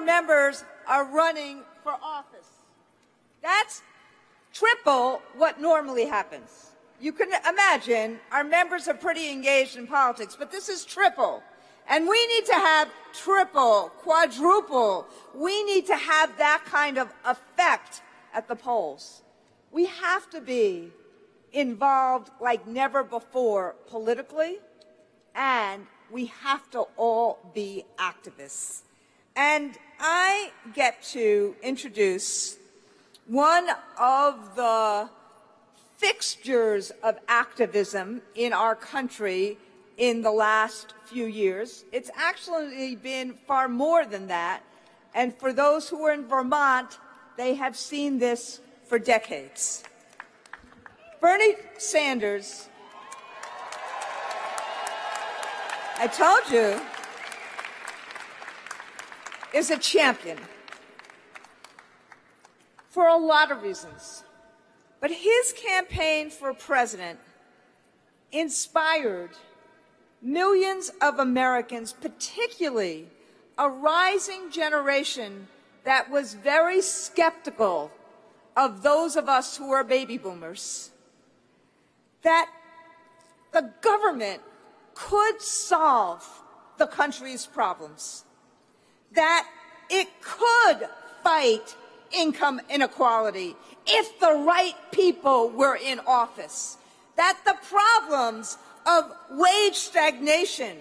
members are running for office. That's triple what normally happens. You can imagine our members are pretty engaged in politics, but this is triple. And we need to have triple, quadruple. We need to have that kind of effect at the polls. We have to be involved like never before politically, and we have to all be activists. And I get to introduce one of the fixtures of activism in our country in the last few years. It's actually been far more than that. And for those who are in Vermont, they have seen this for decades. Bernie Sanders, I told you, is a champion for a lot of reasons. But his campaign for president inspired millions of Americans, particularly a rising generation that was very skeptical of those of us who are baby boomers, that the government could solve the country's problems, that it could fight income inequality if the right people were in office, that the problems of wage stagnation,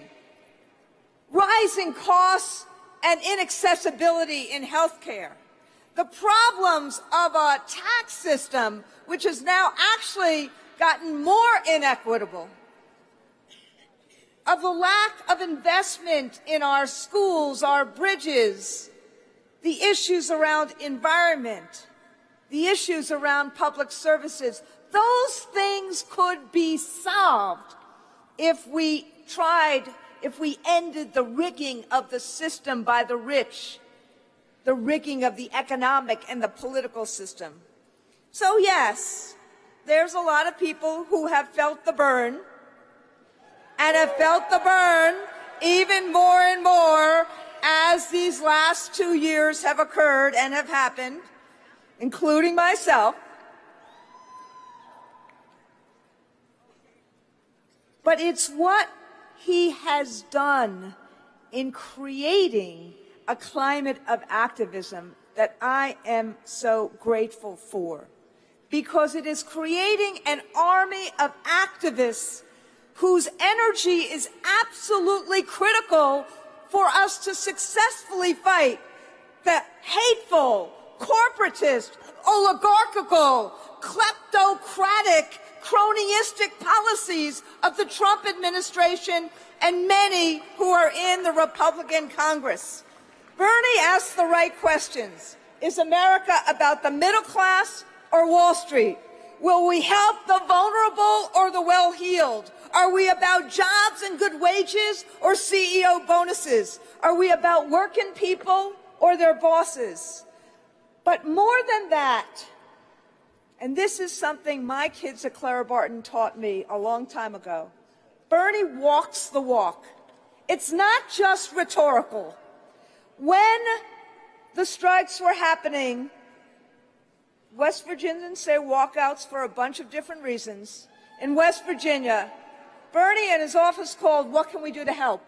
rising costs and inaccessibility in health care, the problems of a tax system which has now actually gotten more inequitable, of the lack of investment in our schools, our bridges, the issues around environment, the issues around public services. Those things could be solved if we ended the rigging of the system by the rich, the rigging of the economic and the political system. So yes, there's a lot of people who have felt the burn, and have felt the burn even more and more as these last 2 years have occurred and have happened, including myself. But it's what he has done in creating a climate of activism that I am so grateful for, because it is creating an army of activists whose energy is absolutely critical for us to successfully fight the hateful, corporatist, oligarchical, kleptocratic, cronyistic policies of the Trump administration and many who are in the Republican Congress. Bernie asked the right questions. Is America about the middle class or Wall Street? Will we help the vulnerable or the well-heeled? Are we about jobs and good wages or CEO bonuses? Are we about working people or their bosses? But more than that, and this is something my kids at Clara Barton taught me a long time ago, Bernie walks the walk. It's not just rhetorical. When the strikes were happening, West Virginians say walkouts for a bunch of different reasons. In West Virginia, Bernie and his office called, "What can we do to help?"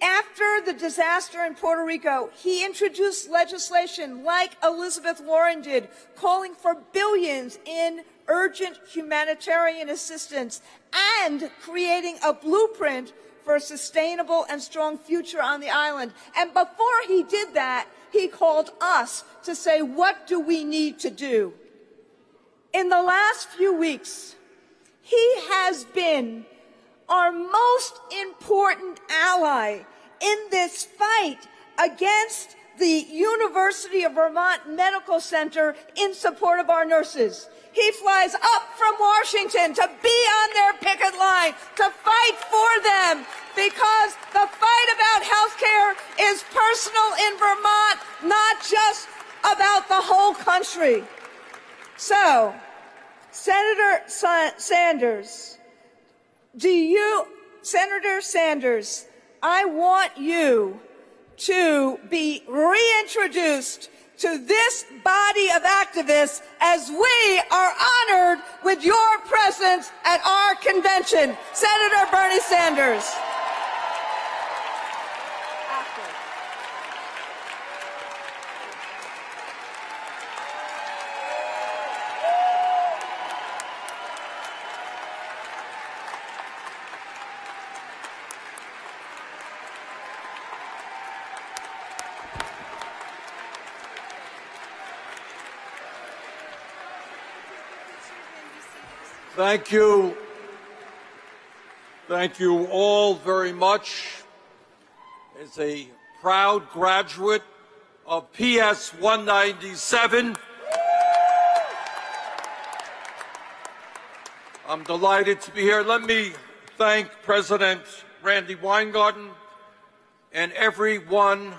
After the disaster in Puerto Rico, he introduced legislation like Elizabeth Warren did, calling for billions in urgent humanitarian assistance and creating a blueprint for a sustainable and strong future on the island. And before he did that, he called us to say, what do we need to do? In the last few weeks, he has been our most important ally in this fight against the University of Vermont Medical Center in support of our nurses. He flies up from Washington to be on their picket line, to fight for them, because the fight about health care is personal in Vermont, not just about the whole country. So, Senator Sanders, Senator Sanders, I want you to be reintroduced to this body of activists as we are honored with your presence at our convention. Senator Bernie Sanders. Thank you. Thank you all very much. As a proud graduate of PS 197, I'm delighted to be here. Let me thank President Randy Weingarten and every one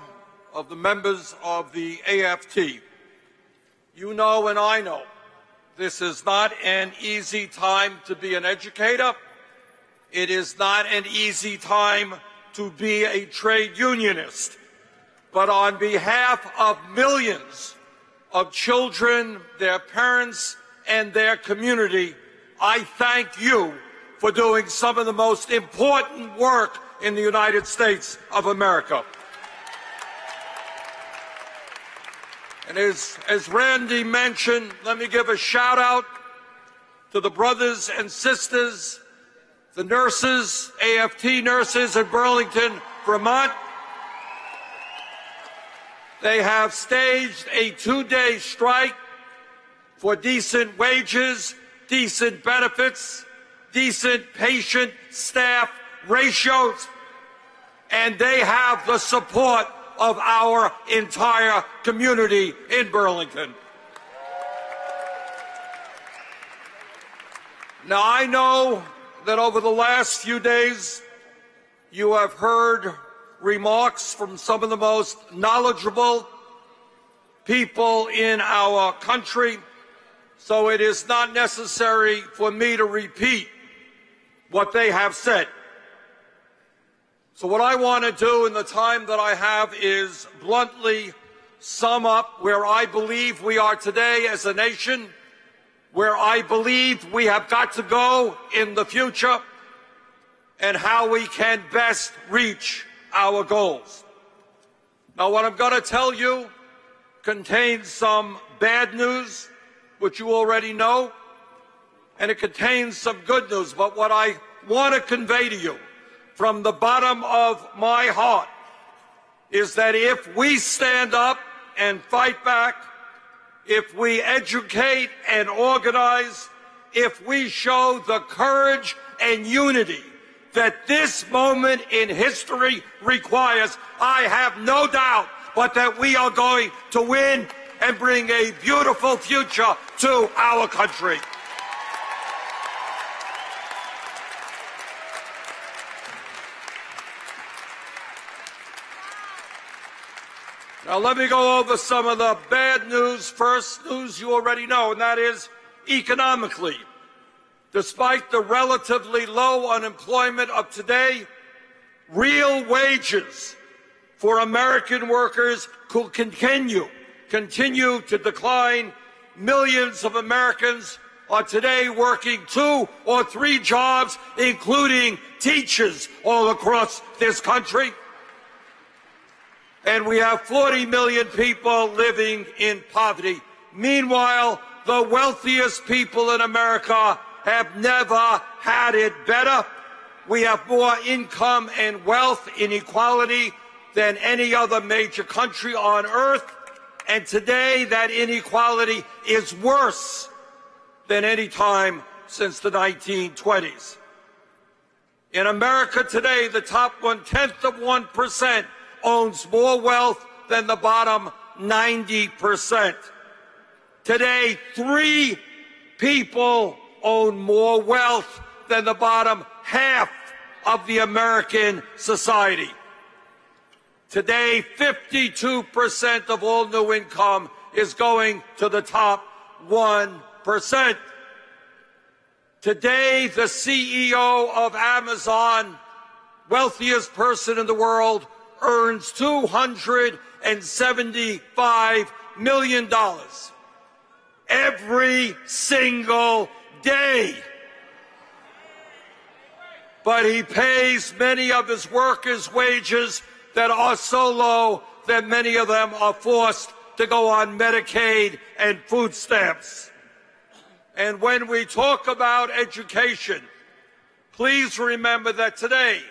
of the members of the AFT. You know and I know this is not an easy time to be an educator. It is not an easy time to be a trade unionist. But on behalf of millions of children, their parents, and their community, I thank you for doing some of the most important work in the United States of America. And as Randy mentioned, let me give a shout out to the brothers and sisters, the nurses, AFT nurses in Burlington, Vermont. They have staged a 2-day strike for decent wages, decent benefits, decent patient-staff ratios, and they have the support of our entire community in Burlington. Now, I know that over the last few days, you have heard remarks from some of the most knowledgeable people in our country, so it is not necessary for me to repeat what they have said. So what I want to do in the time that I have is bluntly sum up where I believe we are today as a nation, where I believe we have got to go in the future, and how we can best reach our goals. Now, what I'm going to tell you contains some bad news, which you already know, and it contains some good news. But what I want to convey to you from the bottom of my heart is that if we stand up and fight back, if we educate and organize, if we show the courage and unity that this moment in history requires, I have no doubt but that we are going to win and bring a beautiful future to our country. Now let me go over some of the bad news. First news you already know, and that is economically. Despite the relatively low unemployment of today, real wages for American workers could continue to decline. Millions of Americans are today working 2 or 3 jobs, including teachers all across this country. And we have 40 million people living in poverty. Meanwhile, the wealthiest people in America have never had it better. We have more income and wealth inequality than any other major country on earth. And today, that inequality is worse than any time since the 1920s. In America today, the top 0.1% owns more wealth than the bottom 90%. Today, 3 people own more wealth than the bottom half of the American society. Today, 52% of all new income is going to the top 1%. Today, the CEO of Amazon, wealthiest person in the world, earns $275 million every single day. But he pays many of his workers wages that are so low that many of them are forced to go on Medicaid and food stamps. And when we talk about education, please remember that today,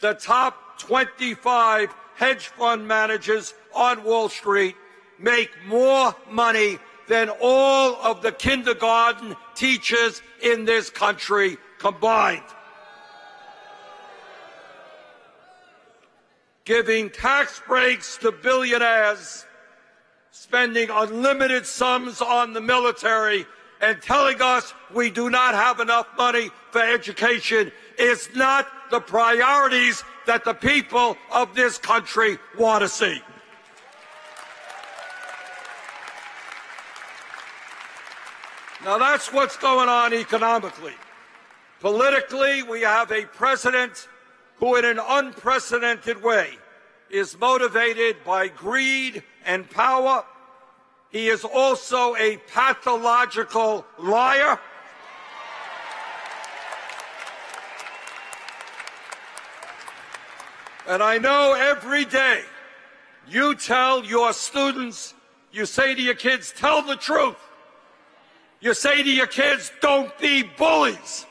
the top 25 hedge fund managers on Wall Street make more money than all of the kindergarten teachers in this country combined. Giving tax breaks to billionaires, spending unlimited sums on the military, and telling us we do not have enough money for education is not the priorities that the people of this country want to see. Now that's what's going on economically. Politically, we have a president who in an unprecedented way is motivated by greed and power. He is also a pathological liar. And I know every day you tell your students, you say to your kids, tell the truth. You say to your kids, don't be bullies.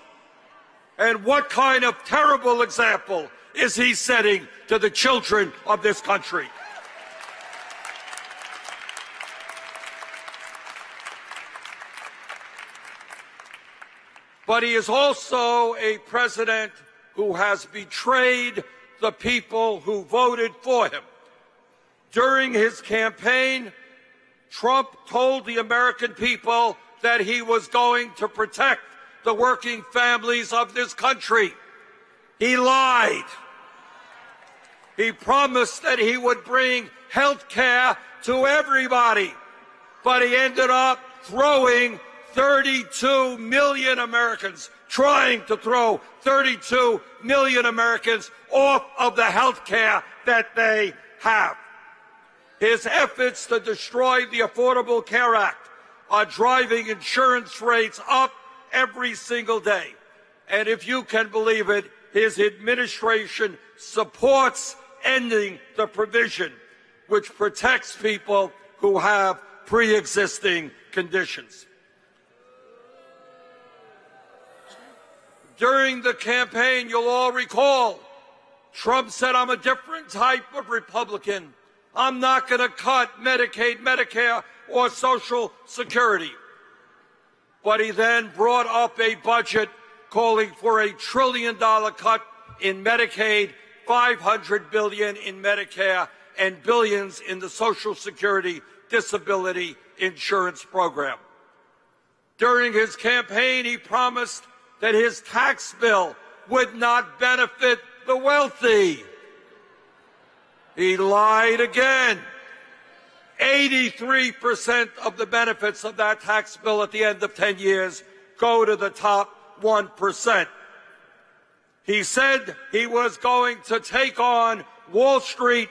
And what kind of terrible example is he setting to the children of this country? But he is also a president who has betrayed the people who voted for him. During his campaign, Trump told the American people that he was going to protect the working families of this country. He lied. He promised that he would bring health care to everybody, but he ended up throwing 32 million Americans, trying to throw 32 million Americans off of the health care that they have. His efforts to destroy the Affordable Care Act are driving insurance rates up every single day. And if you can believe it, his administration supports ending the provision which protects people who have pre-existing conditions. During the campaign, you'll all recall, Trump said, I'm a different type of Republican. I'm not going to cut Medicaid, Medicare, or Social Security. But he then brought up a budget calling for $1 trillion cut in Medicaid, $500 billion in Medicare, and billions in the Social Security Disability Insurance Program. During his campaign, he promised that his tax bill would not benefit the wealthy. He lied again. 83% of the benefits of that tax bill at the end of 10 years go to the top 1%. He said he was going to take on Wall Street,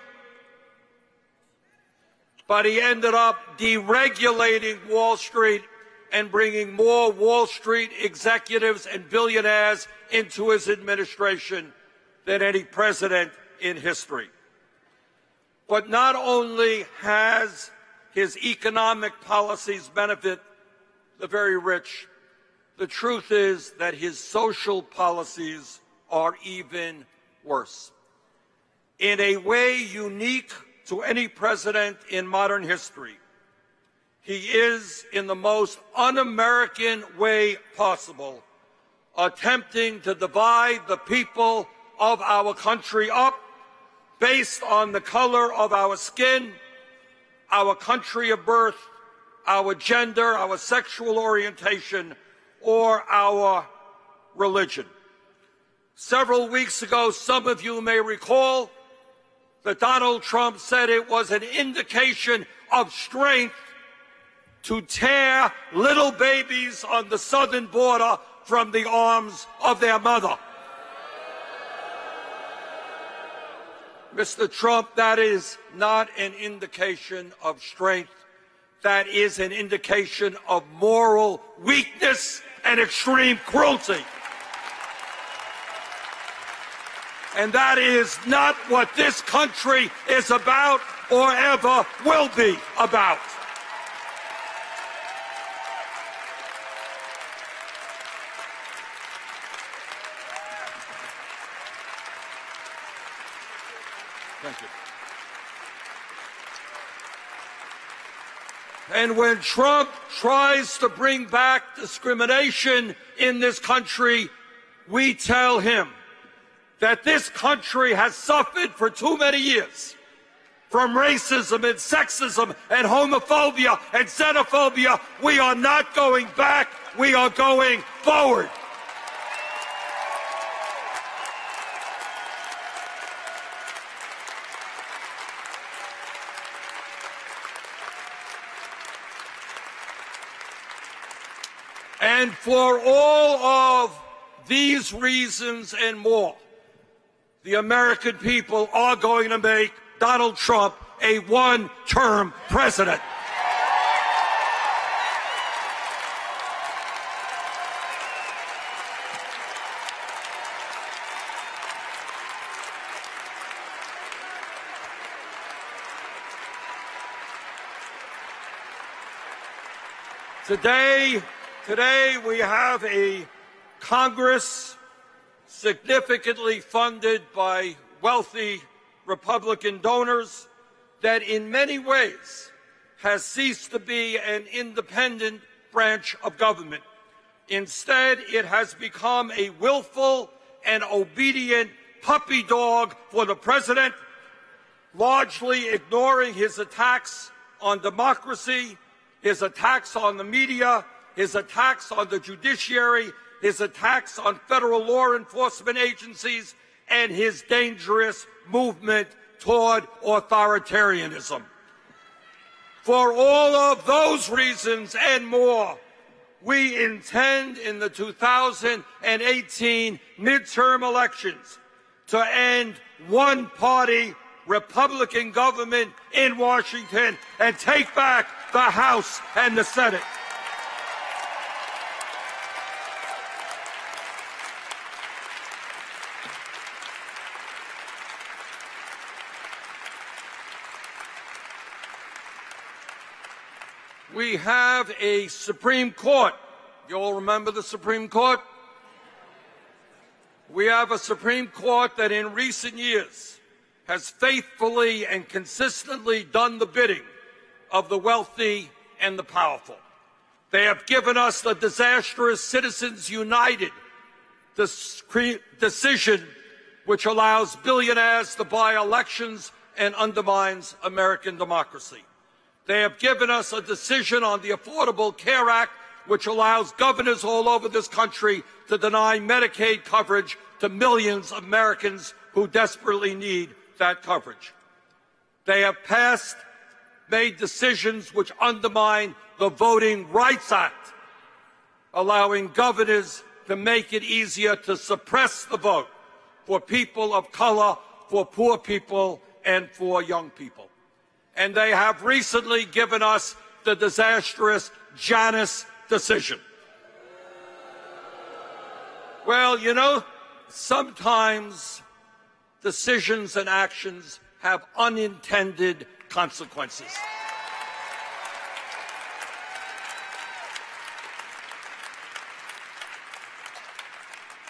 but he ended up deregulating Wall Street and bringing more Wall Street executives and billionaires into his administration than any president in history. But not only has his economic policies benefit the very rich, the truth is that his social policies are even worse. In a way unique to any president in modern history, he is, in the most un-American way possible, attempting to divide the people of our country up based on the color of our skin, our country of birth, our gender, our sexual orientation, or our religion. Several weeks ago, some of you may recall that Donald Trump said it was an indication of strength to tear little babies on the southern border from the arms of their mother. Mr. Trump, that is not an indication of strength. That is an indication of moral weakness and extreme cruelty. And that is not what this country is about or ever will be about. Thank you. And when Trump tries to bring back discrimination in this country, we tell him that this country has suffered for too many years from racism and sexism and homophobia and xenophobia. We are not going back. We are going forward. And for all of these reasons and more, the American people are going to make Donald Trump a one-term president. Today we have a Congress significantly funded by wealthy Republican donors that in many ways has ceased to be an independent branch of government. Instead, it has become a willful and obedient puppy dog for the president, largely ignoring his attacks on democracy, his attacks on the media, his attacks on the judiciary, his attacks on federal law enforcement agencies, and his dangerous movement toward authoritarianism. For all of those reasons and more, we intend in the 2018 midterm elections to end one-party Republican government in Washington and take back the House and the Senate. We have a Supreme Court. You all remember the Supreme Court? We have a Supreme Court that in recent years has faithfully and consistently done the bidding of the wealthy and the powerful. They have given us the disastrous Citizens United decision, which allows billionaires to buy elections and undermines American democracy. They have given us a decision on the Affordable Care Act, which allows governors all over this country to deny Medicaid coverage to millions of Americans who desperately need that coverage. They have made decisions which undermine the Voting Rights Act, allowing governors to make it easier to suppress the vote for people of color, for poor people, and for young people. And they have recently given us the disastrous Janus decision. Well, you know, sometimes decisions and actions have unintended consequences.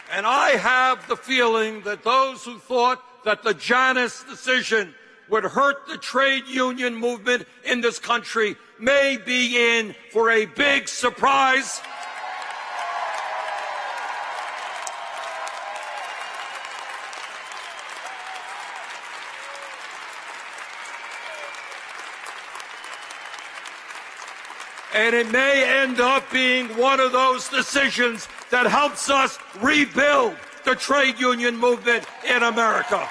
And I have the feeling that those who thought that the Janus decision would hurt the trade union movement in this country may be in for a big surprise. And it may end up being one of those decisions that helps us rebuild the trade union movement in America.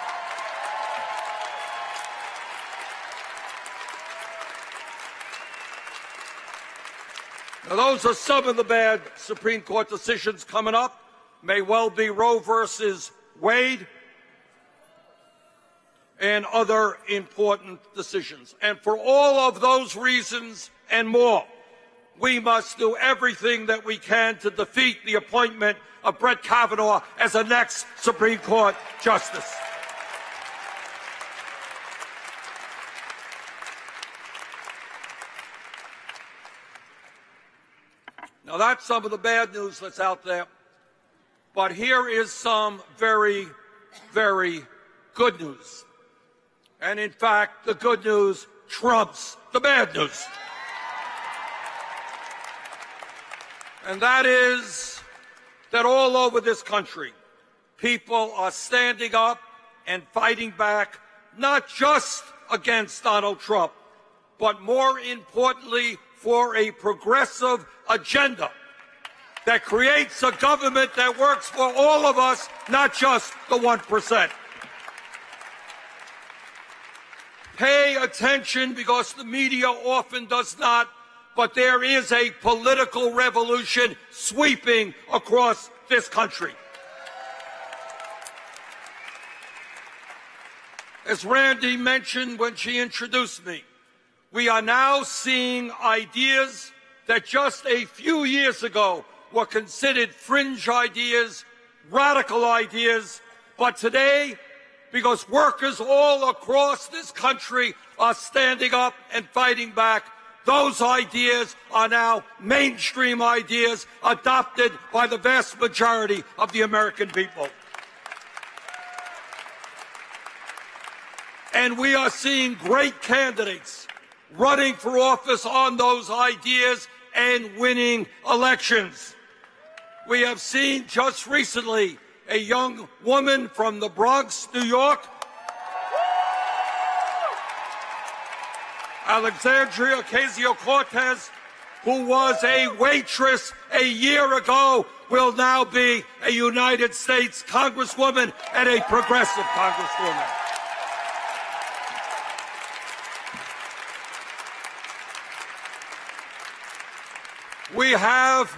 Now, those are some of the bad Supreme Court decisions coming up. May well be Roe versus Wade. and other important decisions. And for all of those reasons and more, we must do everything that we can to defeat the appointment of Brett Kavanaugh as the next Supreme Court Justice. Now, that's some of the bad news that's out there. But here is some very, very good news. And in fact, the good news trumps the bad news. And that is that all over this country, people are standing up and fighting back, not just against Donald Trump, but more importantly, for a progressive agenda that creates a government that works for all of us, not just the 1%. Pay attention, because the media often does not, but there is a political revolution sweeping across this country. As Randy mentioned when she introduced me, we are now seeing ideas that just a few years ago were considered fringe ideas, radical ideas, but today, because workers all across this country are standing up and fighting back, those ideas are now mainstream ideas adopted by the vast majority of the American people. And we are seeing great candidates running for office on those ideas and winning elections. We have seen just recently a young woman from the Bronx, New York, Alexandria Ocasio-Cortez, who was a waitress a year ago, will now be a United States Congresswoman and a progressive Congresswoman. We have,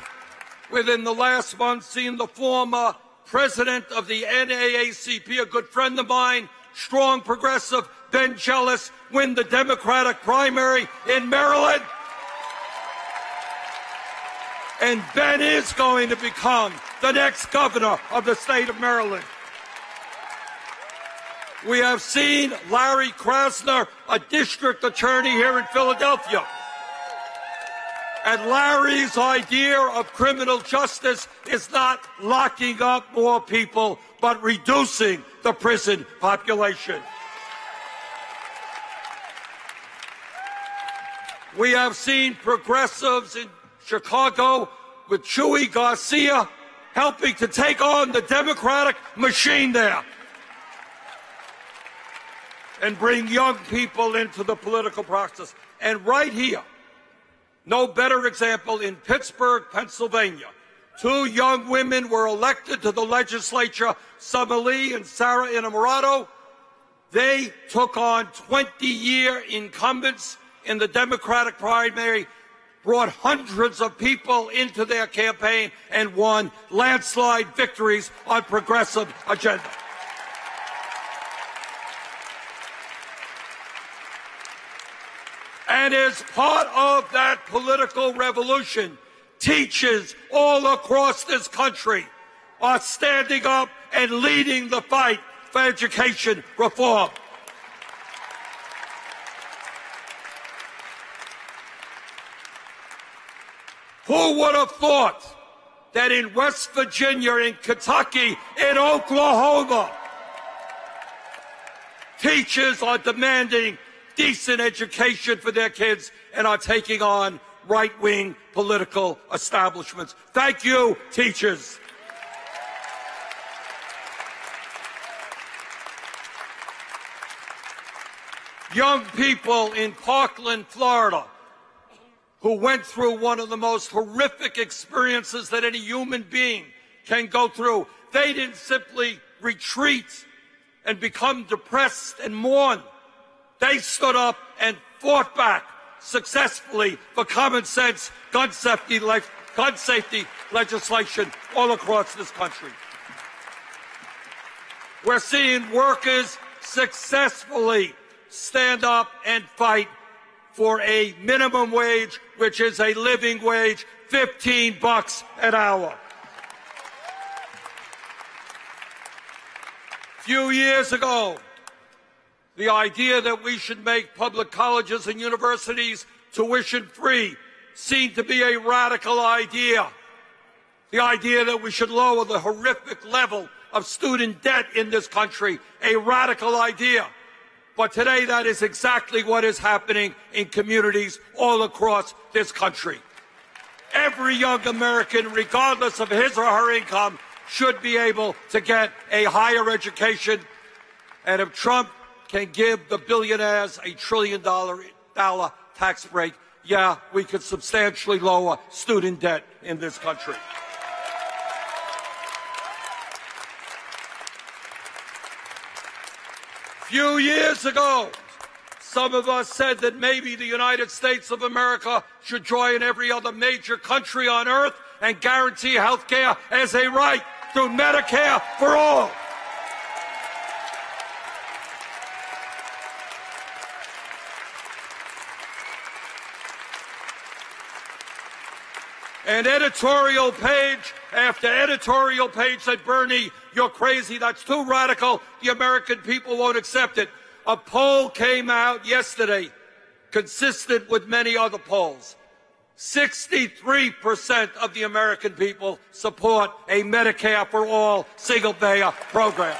within the last month, seen the former president of the NAACP, a good friend of mine, strong progressive, Ben Jealous, win the Democratic primary in Maryland. And Ben is going to become the next governor of the state of Maryland. We have seen Larry Krasner, a district attorney here in Philadelphia. And Larry's idea of criminal justice is not locking up more people, but reducing the prison population. We have seen progressives in Chicago with Chuy Garcia helping to take on the Democratic machine there and bring young people into the political process. And right here, no better example, in Pittsburgh, Pennsylvania, two young women were elected to the legislature, Summer Lee and Sarah Innamorato. They took on 20-year incumbents in the Democratic primary, brought hundreds of people into their campaign, and won landslide victories on progressive agenda. And as part of that political revolution, teachers all across this country are standing up and leading the fight for education reform. Who would have thought that in West Virginia, in Kentucky, in Oklahoma, teachers are demanding decent education for their kids and are taking on right-wing political establishments? Thank you, teachers. Young people in Parkland, Florida, who went through one of the most horrific experiences that any human being can go through. They didn't simply retreat and become depressed and mourn. They stood up and fought back successfully for common sense gun safety legislation all across this country. We're seeing workers successfully stand up and fight for a minimum wage, which is a living wage, $15 an hour. A few years ago, the idea that we should make public colleges and universities tuition-free seemed to be a radical idea. The idea that we should lower the horrific level of student debt in this country, a radical idea. But today that is exactly what is happening in communities all across this country. Every young American, regardless of his or her income, should be able to get a higher education. And if Trump can give the billionaires a $1 trillion tax break, yeah, we could substantially lower student debt in this country. A few years ago, some of us said that maybe the United States of America should join every other major country on earth and guarantee health care as a right through Medicare for all. And editorial page after editorial page said, Bernie, you're crazy, that's too radical, the American people won't accept it. A poll came out yesterday, consistent with many other polls. 63% of the American people support a Medicare for all single-payer program.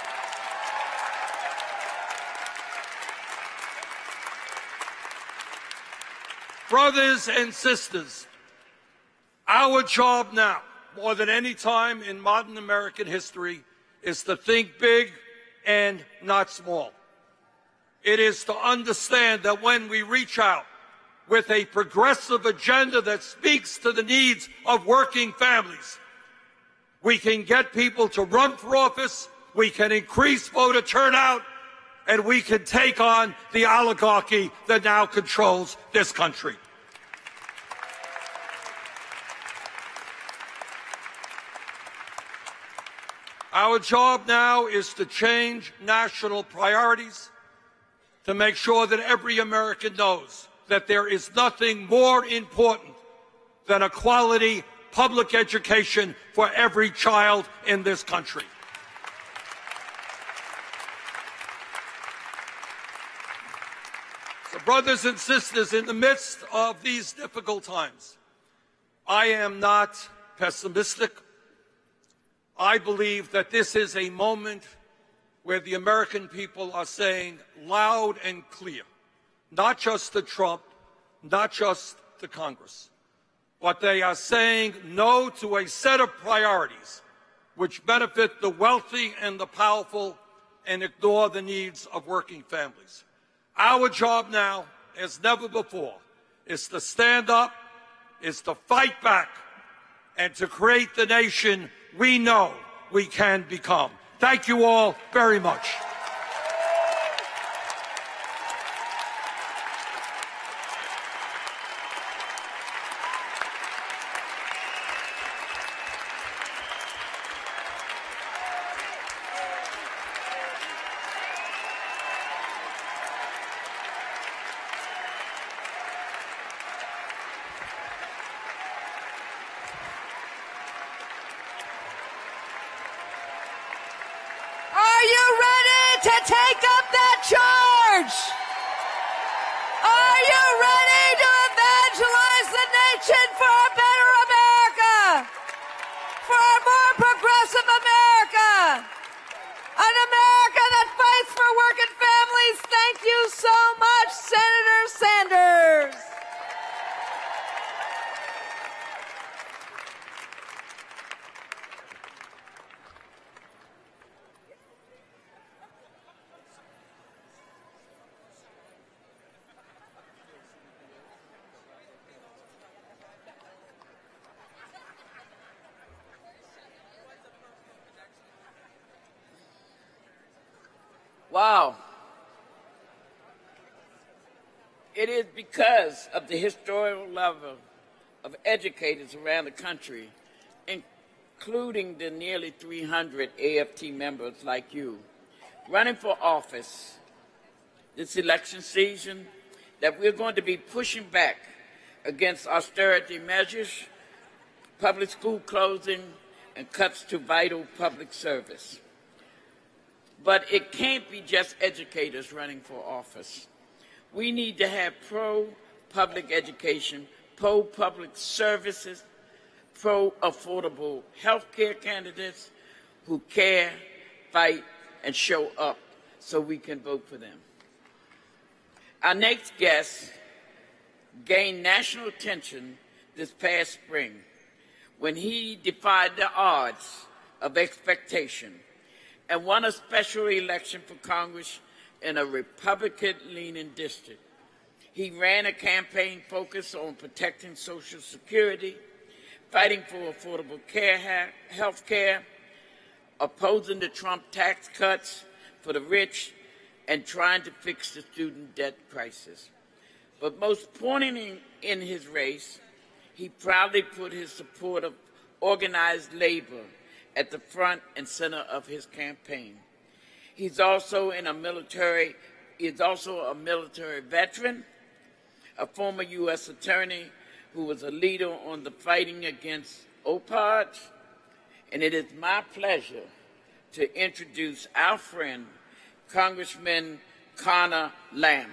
Brothers and sisters, our job now, more than any time in modern American history, is to think big and not small. It is to understand that when we reach out with a progressive agenda that speaks to the needs of working families, we can get people to run for office, we can increase voter turnout, and we can take on the oligarchy that now controls this country. Our job now is to change national priorities, to make sure that every American knows that there is nothing more important than a quality public education for every child in this country. So, brothers and sisters, in the midst of these difficult times, I am not pessimistic. I believe that this is a moment where the American people are saying loud and clear, not just to Trump, not just to Congress, but they are saying no to a set of priorities which benefit the wealthy and the powerful and ignore the needs of working families. Our job now, as never before, is to stand up, is to fight back, and to create the nation we know we can become. Thank you all very much. To take up that charge? Are you ready to evangelize the nation for a better America? For a more progressive America? An America that fights for working families? Thank you so much, Senator Sanders. Wow. It is because of the historical level of educators around the country, including the nearly 300 AFT members like you, running for office this election season that we're going to be pushing back against austerity measures, public school closing, and cuts to vital public service. But it can't be just educators running for office. We need to have pro-public education, pro-public services, pro-affordable health care candidates who care, fight, and show up so we can vote for them. Our next guest gained national attention this past spring when he defied the odds of expectation and won a special election for Congress in a Republican-leaning district. He ran a campaign focused on protecting Social Security, fighting for affordable health care, opposing the Trump tax cuts for the rich, and trying to fix the student debt crisis. But most poignant in his race, he proudly put his support of organized labor at the front and center of his campaign. He's also a military veteran, a former U.S. attorney who was a leader on the fighting against opioids, and it is my pleasure to introduce our friend, Congressman Conor Lamb.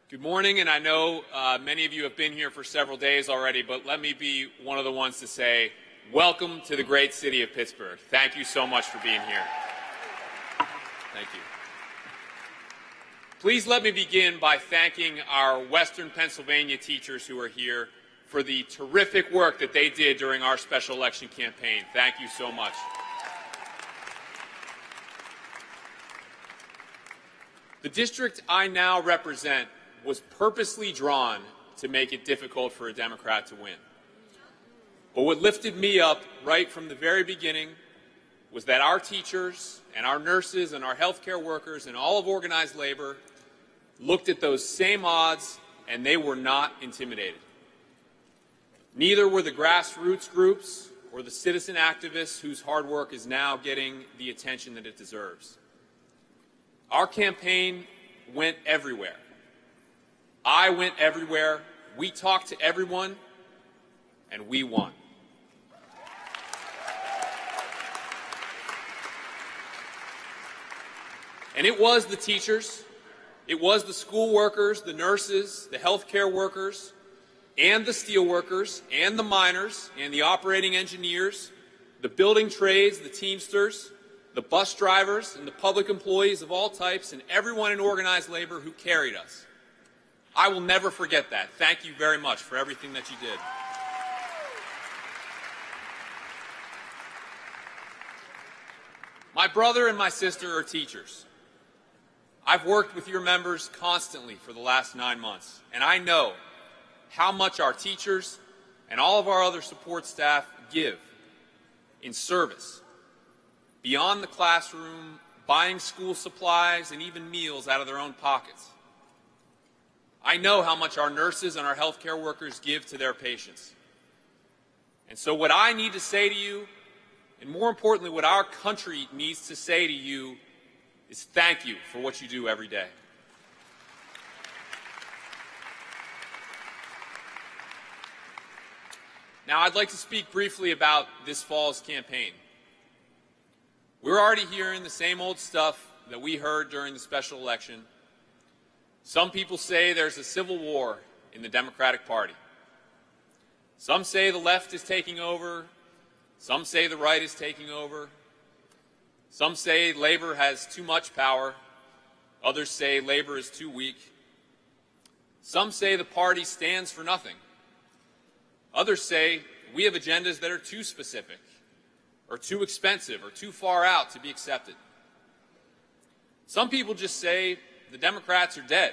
Good morning, and I know many of you have been here for several days already, but let me be one of the ones to say, welcome to the great city of Pittsburgh. Thank you so much for being here. Thank you. Please let me begin by thanking our Western Pennsylvania teachers who are here for the terrific work that they did during our special election campaign. Thank you so much. The district I now represent was purposely drawn to make it difficult for a Democrat to win. But what lifted me up right from the very beginning was that our teachers and our nurses and our healthcare workers and all of organized labor looked at those same odds and they were not intimidated. Neither were the grassroots groups or the citizen activists whose hard work is now getting the attention that it deserves. Our campaign went everywhere. I went everywhere, we talked to everyone, and we won. And it was the teachers, it was the school workers, the nurses, the healthcare workers, and the steel workers, and the miners, and the operating engineers, the building trades, the teamsters, the bus drivers, and the public employees of all types, and everyone in organized labor who carried us. I will never forget that. Thank you very much for everything that you did. My brother and my sister are teachers. I've worked with your members constantly for the last 9 months, and I know how much our teachers and all of our other support staff give in service, beyond the classroom, buying school supplies and even meals out of their own pockets. I know how much our nurses and our healthcare workers give to their patients. And so what I need to say to you, and more importantly, what our country needs to say to you, is thank you for what you do every day. Now, I'd like to speak briefly about this fall's campaign. We're already hearing the same old stuff that we heard during the special election. Some people say there's a civil war in the Democratic Party. Some say the left is taking over. Some say the right is taking over. Some say labor has too much power. Others say labor is too weak. Some say the party stands for nothing. Others say we have agendas that are too specific, or too expensive, or too far out to be accepted. Some people just say the Democrats are dead,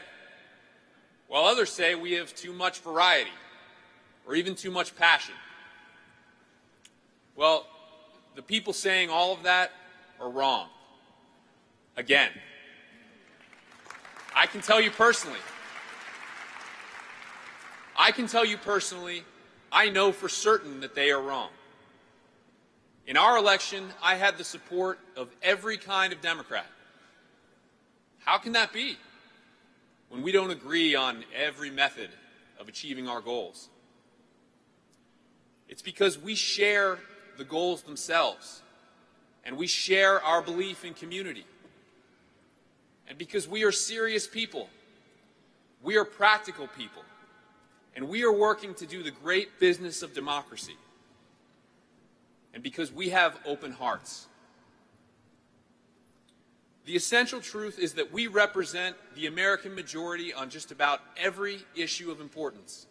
while others say we have too much variety, or even too much passion. Well, the people saying all of that are wrong. Again. I can tell you personally, I know for certain that they are wrong. In our election, I had the support of every kind of Democrat. How can that be when we don't agree on every method of achieving our goals? It's because we share the goals themselves, and we share our belief in community. And because we are serious people, we are practical people, and we are working to do the great business of democracy. And because we have open hearts. The essential truth is that we represent the American majority on just about every issue of importance.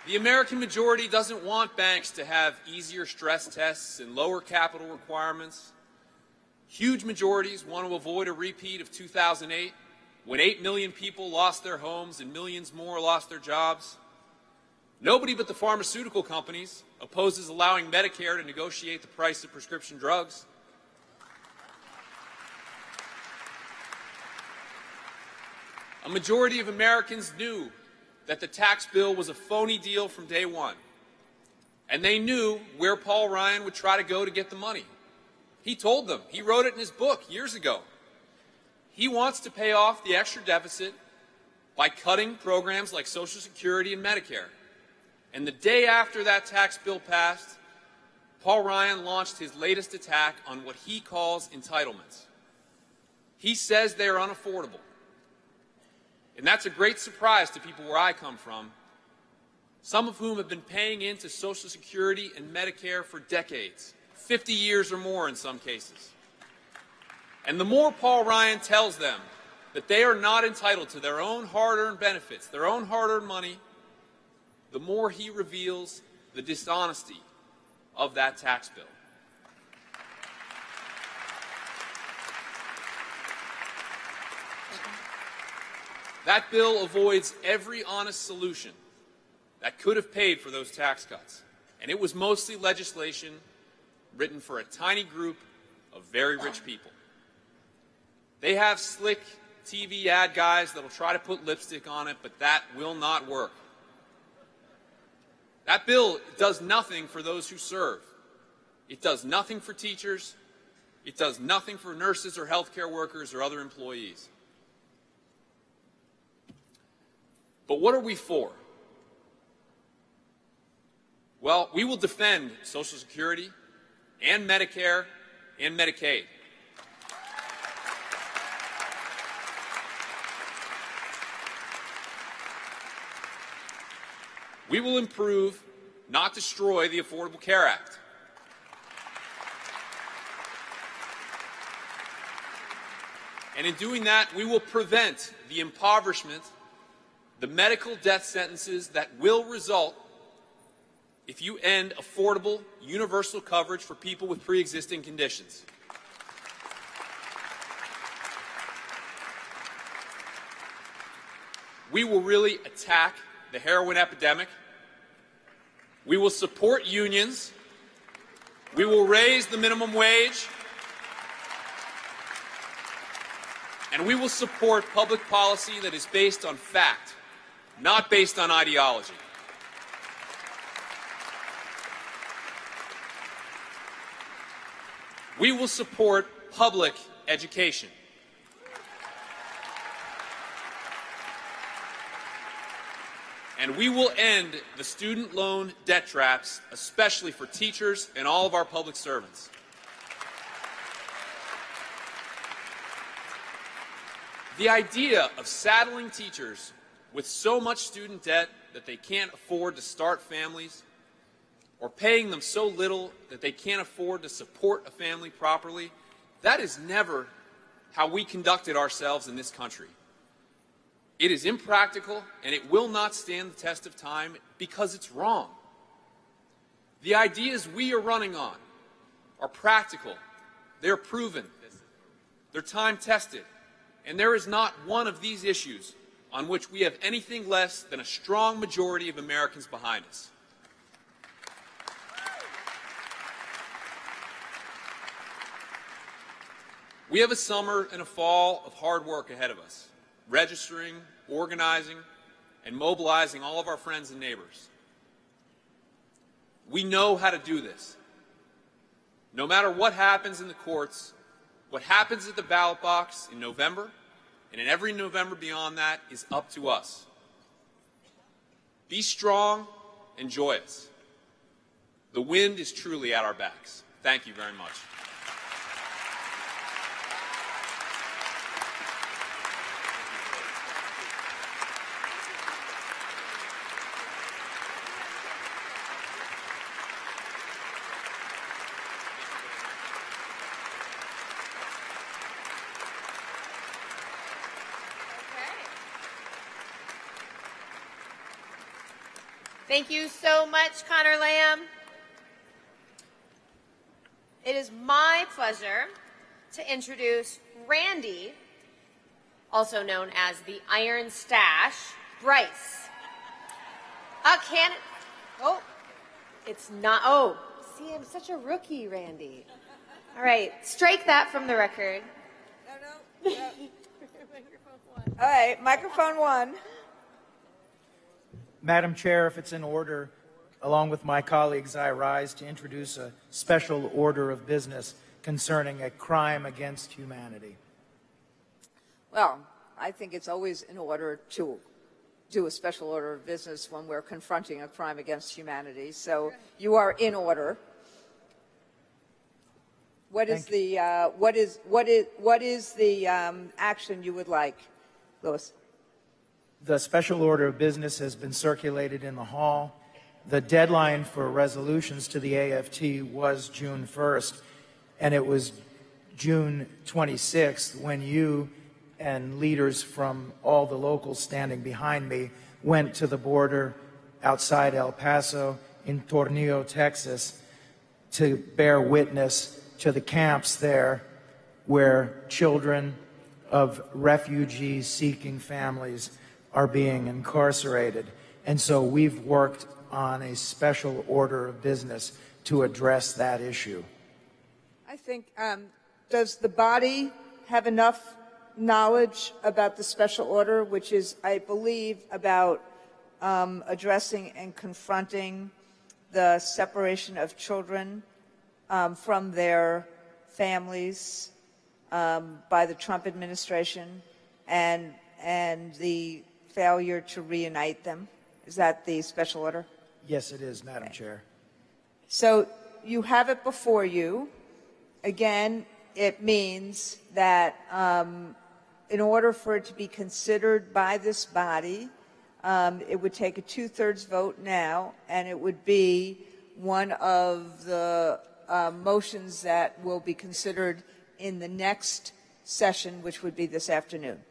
The American majority doesn't want banks to have easier stress tests and lower capital requirements. Huge majorities want to avoid a repeat of 2008, when 8 million people lost their homes and millions more lost their jobs. Nobody but the pharmaceutical companies opposes allowing Medicare to negotiate the price of prescription drugs. A majority of Americans knew that the tax bill was a phony deal from day one. And they knew where Paul Ryan would try to go to get the money. He told them. He wrote it in his book years ago. He wants to pay off the extra deficit by cutting programs like Social Security and Medicare. And the day after that tax bill passed, Paul Ryan launched his latest attack on what he calls entitlements. He says they are unaffordable. And that's a great surprise to people where I come from, some of whom have been paying into Social Security and Medicare for decades, 50 years or more in some cases. And the more Paul Ryan tells them that they are not entitled to their own hard-earned benefits, their own hard-earned money, the more he reveals the dishonesty of that tax bill. That bill avoids every honest solution that could have paid for those tax cuts. And it was mostly legislation written for a tiny group of very rich people. They have slick TV ad guys that will try to put lipstick on it, but that will not work. That bill does nothing for those who serve. It does nothing for teachers. It does nothing for nurses or healthcare workers or other employees. But what are we for? Well, we will defend Social Security and Medicare and Medicaid. We will improve, not destroy, the Affordable Care Act. And in doing that, we will prevent the impoverishment, the medical death sentences that will result if you end affordable, universal coverage for people with pre-existing conditions. We will really attack the heroin epidemic. We will support unions. We will raise the minimum wage. And we will support public policy that is based on fact, not based on ideology. We will support public education. And we will end the student loan debt traps, especially for teachers and all of our public servants. The idea of saddling teachers with so much student debt that they can't afford to start families, or paying them so little that they can't afford to support a family properly, that is never how we conducted ourselves in this country. It is impractical, and it will not stand the test of time because it's wrong. The ideas we are running on are practical, they're proven, they're time-tested, And there is not one of these issues on which we have anything less than a strong majority of Americans behind us. We have a summer and a fall of hard work ahead of us, registering, organizing, and mobilizing all of our friends and neighbors. We know how to do this. No matter what happens in the courts, what happens at the ballot box in November, and in every November beyond that, is up to us. Be strong and joyous. The wind is truly at our backs. Thank you very much. Thank you so much, Conor Lamb. It is my pleasure to introduce Randy, also known as the Iron Stash, Bryce. Oh, it's not. Oh, see, I'm such a rookie, Randy. All right, strike that from the record. No. All right, microphone one. Madam Chair, if it's in order, along with my colleagues, I rise to introduce a special order of business concerning a crime against humanity. Well, I think it's always in order to do a special order of business when we're confronting a crime against humanity. So you are in order. What is the action you would like, Louis? The special order of business has been circulated in the hall. The deadline for resolutions to the AFT was June 1st, and it was June 26th when you and leaders from all the locals standing behind me went to the border outside El Paso in Tornillo, Texas, to bear witness to the camps there where children of refugee-seeking families are being incarcerated. And so we've worked on a special order of business to address that issue. I think, does the body have enough knowledge about the special order, which is, I believe, about addressing and confronting the separation of children from their families by the Trump administration and the failure to reunite them? Is that the special order? Yes, it is, Madam Chair. So you have it before you. Again, it means that in order for it to be considered by this body, it would take a 2/3 vote now, and it would be one of the motions that will be considered in the next session, which would be this afternoon.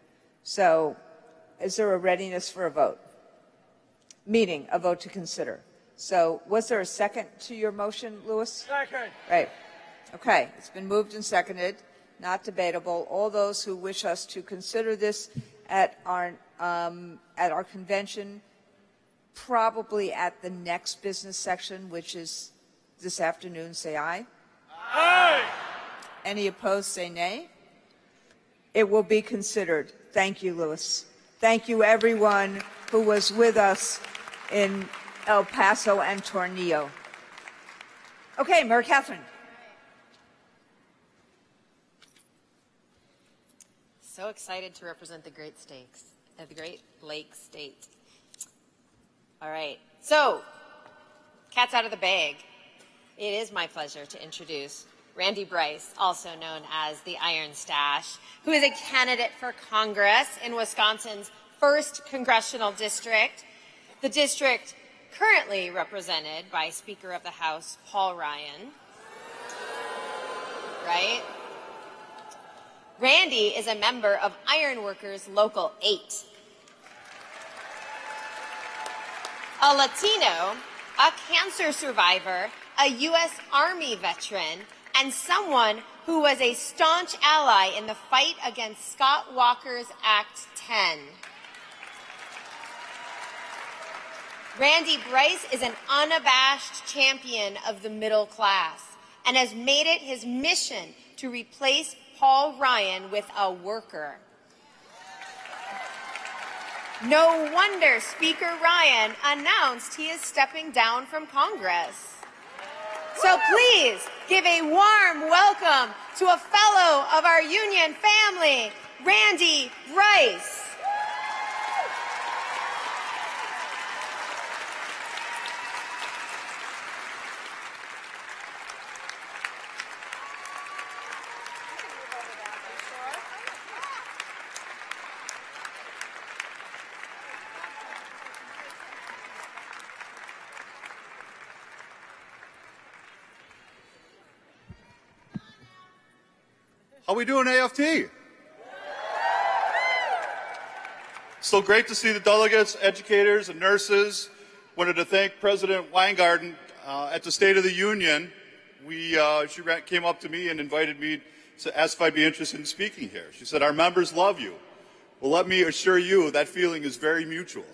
So is there a readiness for a vote? Meaning a vote to consider. So was there a second to your motion, Louis? Second. Right. Okay. It's been moved and seconded. Not debatable. All those who wish us to consider this at our convention, probably at the next business section, which is this afternoon, say aye. Aye. Any opposed, say nay. It will be considered. Thank you, Louis. Thank you, everyone who was with us in El Paso and Tornillo. Okay, Mary Catherine. So excited to represent the Great Lakes State. All right, so cat's out of the bag. It is my pleasure to introduce Randy Bryce, also known as the Iron Stash, who is a candidate for Congress in Wisconsin's 1st Congressional District, the district currently represented by Speaker of the House Paul Ryan. Right? Randy is a member of Ironworkers Local 8. A Latino, a cancer survivor, a U.S. Army veteran, and someone who was a staunch ally in the fight against Scott Walker's Act 10. Randy Bryce is an unabashed champion of the middle class and has made it his mission to replace Paul Ryan with a worker. No wonder Speaker Ryan announced he is stepping down from Congress. So please give a warm welcome to a fellow of our union family, Randy Bryce. How we doing, AFT? So great to see the delegates, educators, and nurses. Wanted to thank President Weingarten at the State of the Union. She came up to me and invited me to ask if I'd be interested in speaking here. She said, "Our members love you." Well, let me assure you that feeling is very mutual.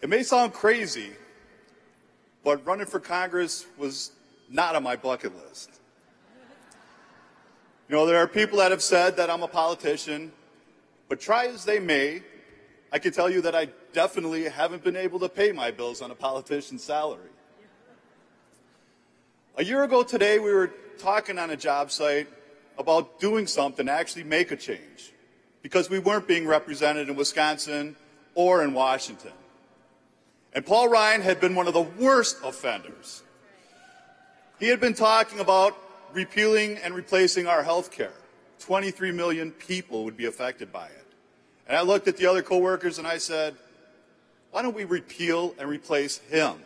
It may sound crazy, but running for Congress was not on my bucket list. You know, there are people that have said that I'm a politician, but try as they may, I can tell you that I definitely haven't been able to pay my bills on a politician's salary. A year ago today, we were talking on a job site about doing something to actually make a change because we weren't being represented in Wisconsin or in Washington. And Paul Ryan had been one of the worst offenders. He had been talking about repealing and replacing our health care. 23 million people would be affected by it. And I looked at the other coworkers and I said, why don't we repeal and replace him?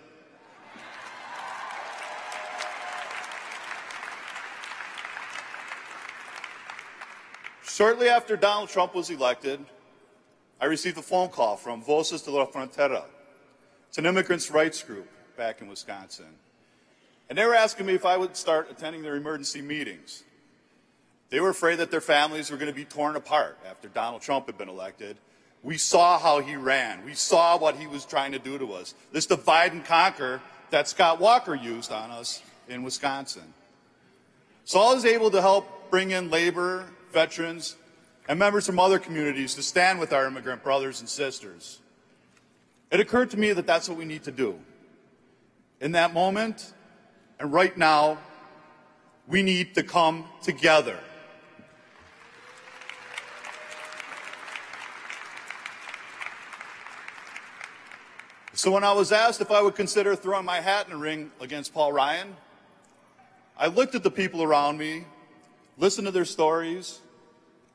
Shortly after Donald Trump was elected, I received a phone call from Voces de la Frontera. It's an immigrants' rights group back in Wisconsin. And they were asking me if I would start attending their emergency meetings. They were afraid that their families were going to be torn apart after Donald Trump had been elected. We saw how he ran. We saw what he was trying to do to us. This divide and conquer that Scott Walker used on us in Wisconsin. So I was able to help bring in labor, veterans, and members from other communities to stand with our immigrant brothers and sisters. It occurred to me that that's what we need to do. In that moment, and right now, we need to come together. So when I was asked if I would consider throwing my hat in the ring against Paul Ryan, I looked at the people around me, listened to their stories,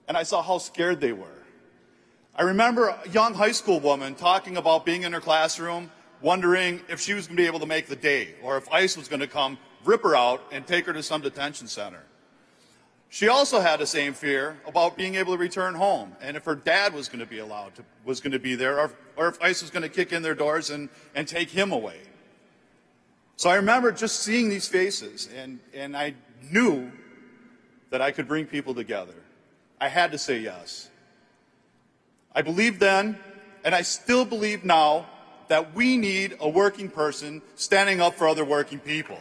and I saw how scared they were. I remember a young high school woman talking about being in her classroom, wondering if she was going to be able to make the day, or if ICE was going to come, rip her out, and take her to some detention center. She also had the same fear about being able to return home, and if her dad was going to be was going to be there, or if ICE was going to kick in their doors and take him away. So I remember just seeing these faces, and I knew that I could bring people together. I had to say yes. I believed then, and I still believe now, that we need a working person standing up for other working people.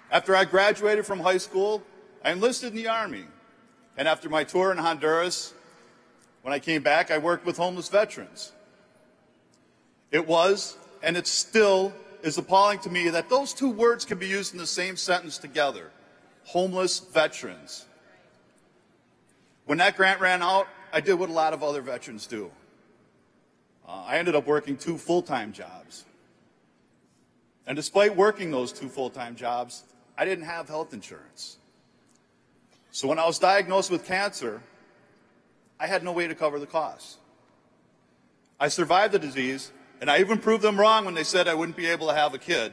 After I graduated from high school, I enlisted in the Army. And after my tour in Honduras, when I came back, I worked with homeless veterans. It was, and it still is appalling to me that those two words can be used in the same sentence together. Homeless veterans. When that grant ran out, I did what a lot of other veterans do. I ended up working 2 full-time jobs. And despite working those 2 full-time jobs, I didn't have health insurance. So when I was diagnosed with cancer, I had no way to cover the costs. I survived the disease, and I even proved them wrong when they said I wouldn't be able to have a kid.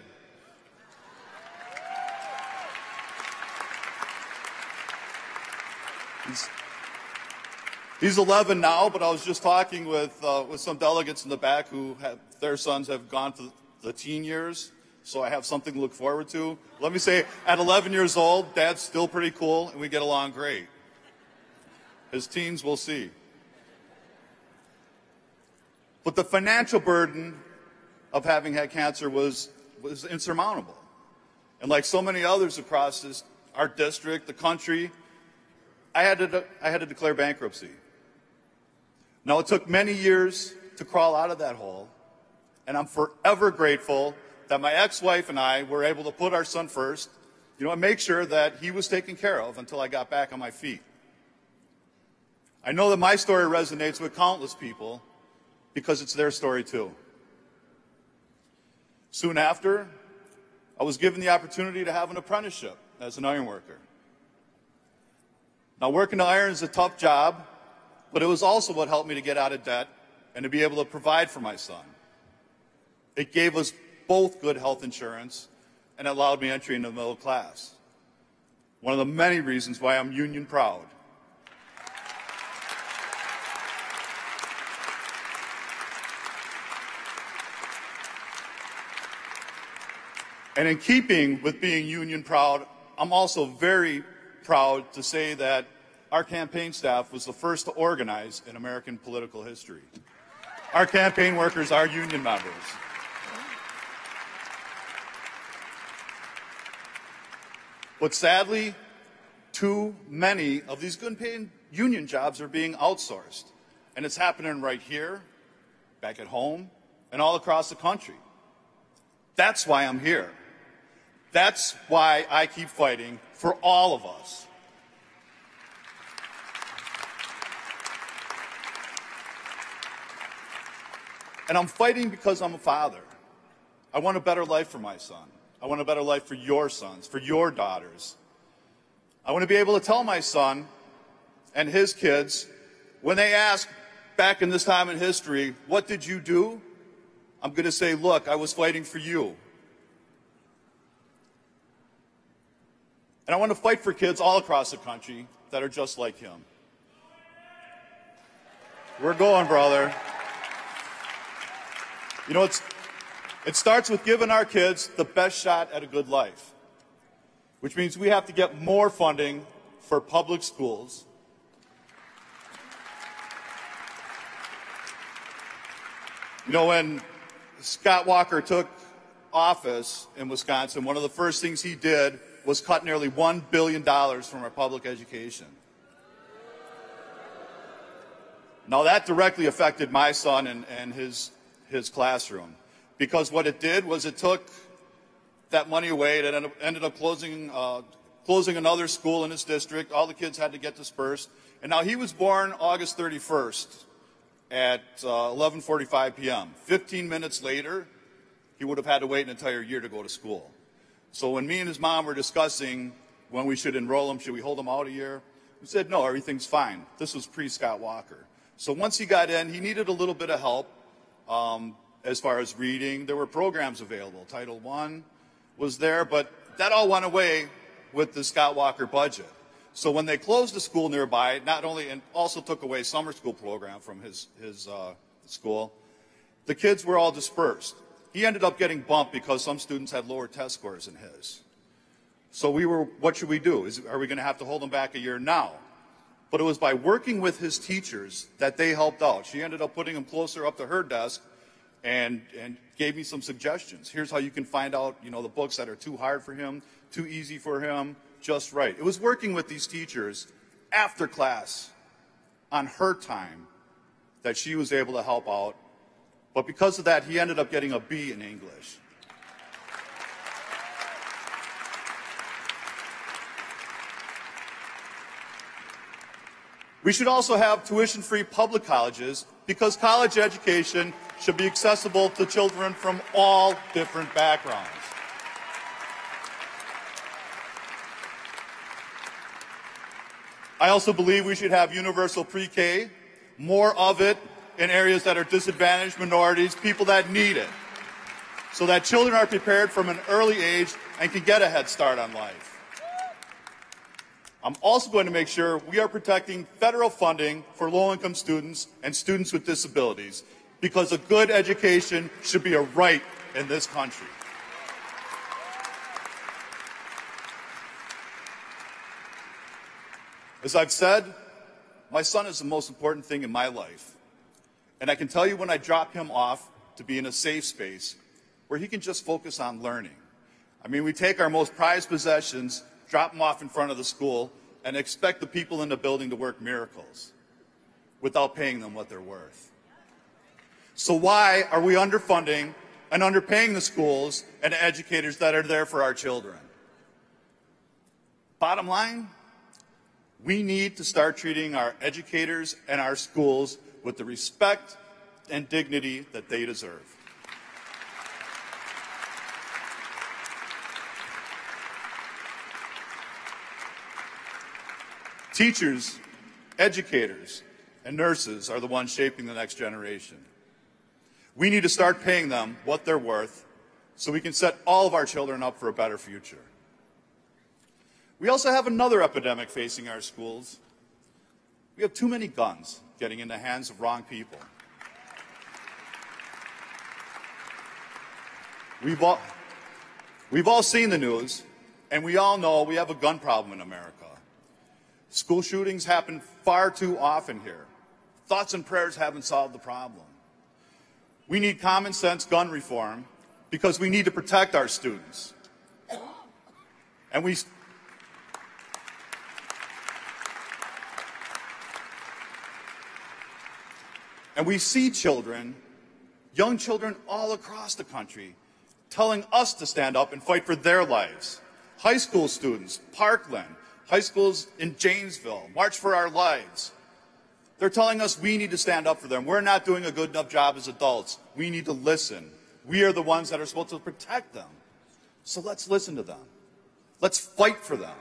He's 11 now, but I was just talking with some delegates in the back who have, their sons have gone to the teen years, so I have something to look forward to. Let me say, at 11 years old, Dad's still pretty cool, and we get along great. His teens, we'll see. But the financial burden of having had cancer was insurmountable. And like so many others across our district, the country, I had to declare bankruptcy. Now, it took many years to crawl out of that hole, and I'm forever grateful that my ex-wife and I were able to put our son first, and make sure that he was taken care of until I got back on my feet. I know that my story resonates with countless people because it's their story too. Soon after, I was given the opportunity to have an apprenticeship as an iron worker. Now, working the iron is a tough job, but it was also what helped me to get out of debt and to be able to provide for my son. It gave us both good health insurance and allowed me entry into the middle class. One of the many reasons why I'm union proud. And in keeping with being union proud, I'm also very proud to say that our campaign staff was the first to organize in American political history. Our campaign workers are union members. But sadly, too many of these good-paying union jobs are being outsourced. And it's happening right here, back at home, and all across the country. That's why I'm here. That's why I keep fighting for all of us. And I'm fighting because I'm a father. I want a better life for my son. I want a better life for your sons, for your daughters. I want to be able to tell my son and his kids, when they ask back in this time in history, what did you do? I'm going to say, look, I was fighting for you. And I want to fight for kids all across the country that are just like him. We're going, brother. It starts with giving our kids the best shot at a good life, which means we have to get more funding for public schools. When Scott Walker took office in Wisconsin, one of the first things he did was cut nearly $1 billion from our public education. Now, that directly affected my son and his classroom, because what it did was it took that money away. It ended up closing another school in his district. All the kids had to get dispersed. And now he was born August 31st at 11:45 p.m. 15 minutes later, he would have had to wait an entire year to go to school. So when me and his mom were discussing when we should enroll him, should we hold him out a year? We said, no, everything's fine. This was pre-Scott Walker. So once he got in, he needed a little bit of help as far as reading. There were programs available. Title I was there, but that all went away with the Scott Walker budget. So when they closed the school nearby, not only, and also took away summer school program from his school, the kids were all dispersed. He ended up getting bumped because some students had lower test scores than his. So what should we do? Are we going to have to hold him back a year now? But it was by working with his teachers that they helped out. She ended up putting him closer up to her desk and gave me some suggestions. Here's how you can find out, the books that are too hard for him, too easy for him, just right. It was working with these teachers after class on her time that she was able to help out. But because of that, he ended up getting a B in English. We should also have tuition-free public colleges because college education should be accessible to children from all different backgrounds. I also believe we should have universal pre-K, more of it in areas that are disadvantaged minorities, people that need it, so that children are prepared from an early age and can get a head start on life. I'm also going to make sure we are protecting federal funding for low-income students and students with disabilities, because a good education should be a right in this country. As I've said, my son is the most important thing in my life. And I can tell you, when I drop him off to be in a safe space where he can just focus on learning. I mean, we take our most prized possessions, drop them off in front of the school, and expect the people in the building to work miracles without paying them what they're worth. So why are we underfunding and underpaying the schools and the educators that are there for our children? Bottom line, we need to start treating our educators and our schools with the respect and dignity that they deserve. Teachers, educators, and nurses are the ones shaping the next generation. We need to start paying them what they're worth so we can set all of our children up for a better future. We also have another epidemic facing our schools. We have too many guns getting in the hands of wrong people. We've all seen the news, and we all know we have a gun problem in America. School shootings happen far too often here. Thoughts and prayers haven't solved the problem. We need common sense gun reform because we need to protect our students. And we see children, young children all across the country, telling us to stand up and fight for their lives. High school students, Parkland, high schools in Janesville, March for Our Lives. They're telling us we need to stand up for them. We're not doing a good enough job as adults. We need to listen. We are the ones that are supposed to protect them. So let's listen to them. Let's fight for them.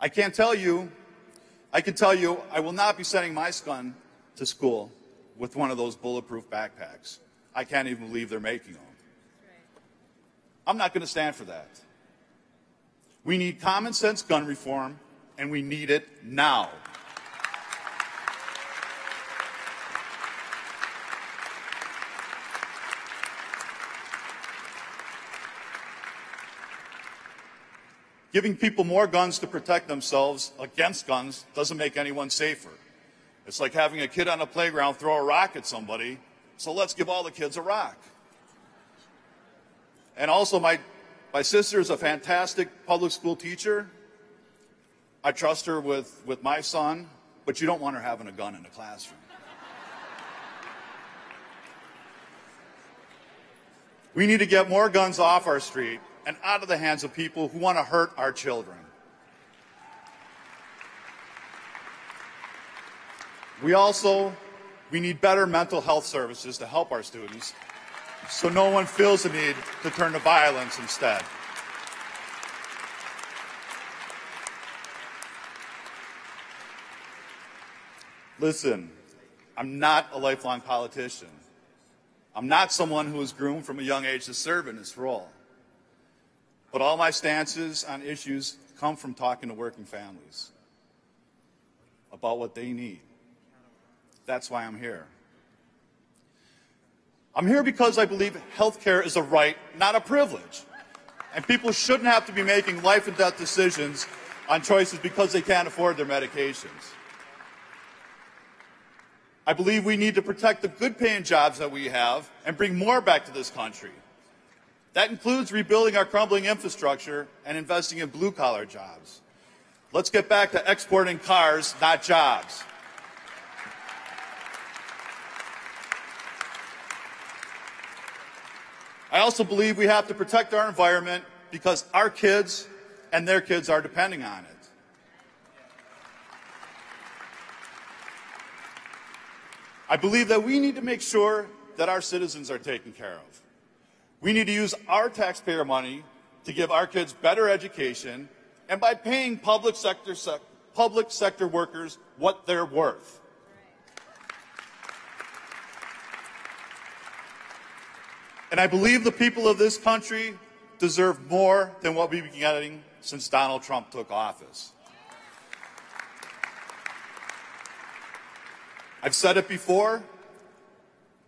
I can tell you, I will not be sending my son to school with one of those bulletproof backpacks. I can't even believe they're making them. I'm not going to stand for that. We need common sense gun reform, and we need it now. Giving people more guns to protect themselves against guns doesn't make anyone safer. It's like having a kid on a playground throw a rock at somebody, so let's give all the kids a rock. And also, my sister is a fantastic public school teacher. I trust her with my son, but you don't want her having a gun in the classroom. We need to get more guns off our street and out of the hands of people who want to hurt our children. We need better mental health services to help our students so no one feels the need to turn to violence instead. Listen, I'm not a lifelong politician. I'm not someone who was groomed from a young age to serve in this role. But all my stances on issues come from talking to working families about what they need. That's why I'm here. I'm here because I believe health care is a right, not a privilege. And people shouldn't have to be making life and death decisions on choices because they can't afford their medications. I believe we need to protect the good-paying jobs that we have and bring more back to this country. That includes rebuilding our crumbling infrastructure and investing in blue-collar jobs. Let's get back to exporting cars, not jobs. I also believe we have to protect our environment because our kids and their kids are depending on it. I believe that we need to make sure that our citizens are taken care of. We need to use our taxpayer money to give our kids better education and by paying public sector workers what they're worth. And I believe the people of this country deserve more than what we've been getting since Donald Trump took office. I've said it before,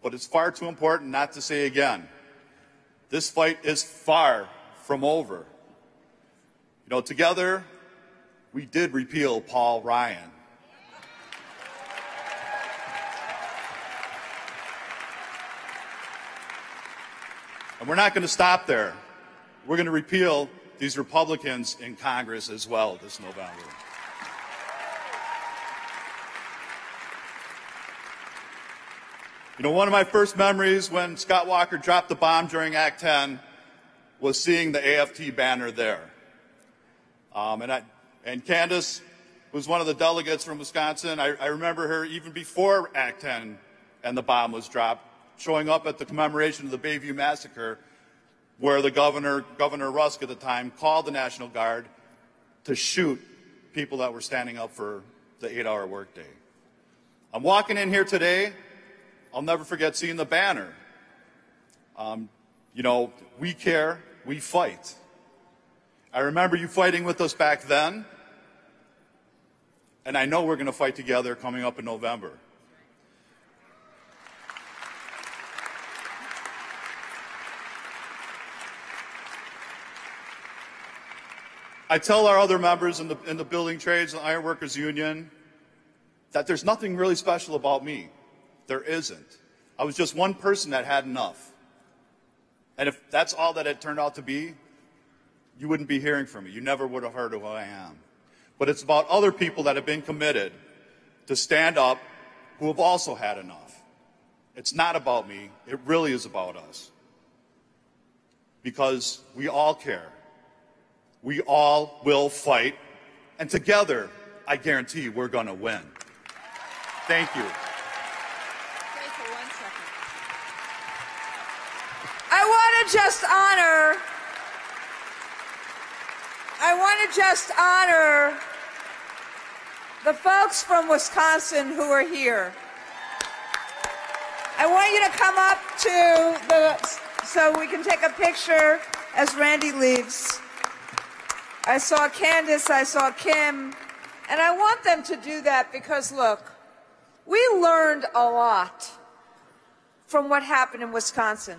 but it's far too important not to say again. This fight is far from over. You know, together, we did repeal Paul Ryan. And we're not going to stop there. We're going to repeal these Republicans in Congress as well this November. You know, one of my first memories when Scott Walker dropped the bomb during Act 10 was seeing the AFT banner there. And Candace was one of the delegates from Wisconsin. I remember her even before Act 10 and the bomb was dropped, showing up at the commemoration of the Bayview Massacre, where the Governor Rusk at the time, called the National Guard to shoot people that were standing up for the 8-hour workday. I'm walking in here today. I'll never forget seeing the banner. You know, we care, we fight. I remember you fighting with us back then, and I know we're going to fight together coming up in November. I tell our other members in the building trades, the Ironworkers Union, that there's nothing really special about me. There isn't. I was just one person that had enough. And if that's all that it turned out to be, you wouldn't be hearing from me. You never would have heard of who I am. But it's about other people that have been committed to stand up who have also had enough. It's not about me. It really is about us. Because we all care. We all will fight. And together, I guarantee we're going to win. Thank you. I want to just honor the folks from Wisconsin who are here. I want you to come up so we can take a picture as Randy leaves. I saw Candace, I saw Kim, and I want them to do that because, look, we learned a lot from what happened in Wisconsin.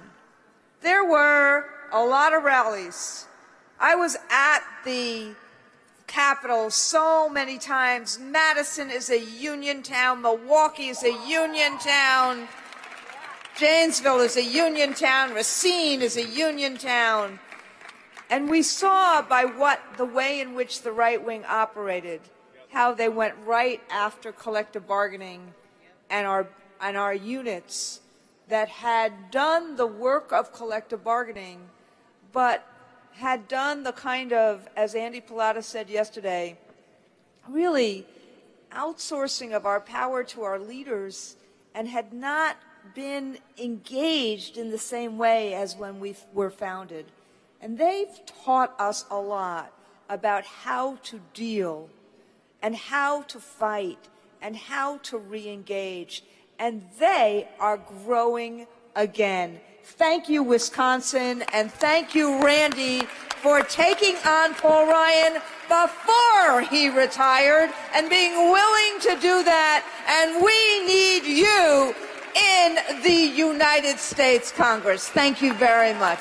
There were a lot of rallies. I was at the Capitol so many times. Madison is a union town. Milwaukee is a union town. Janesville is a union town. Racine is a union town. And we saw by the way in which the right wing operated, how they went right after collective bargaining and our units that had done the work of collective bargaining, but had done the kind of, as Andy Pilata said yesterday, really outsourcing of our power to our leaders and had not been engaged in the same way as when we were founded. And they've taught us a lot about how to deal and how to fight and how to re-engage. And they are growing again. Thank you, Wisconsin, and thank you, Randy, for taking on Paul Ryan before he retired and being willing to do that. And we need you in the United States Congress. Thank you very much.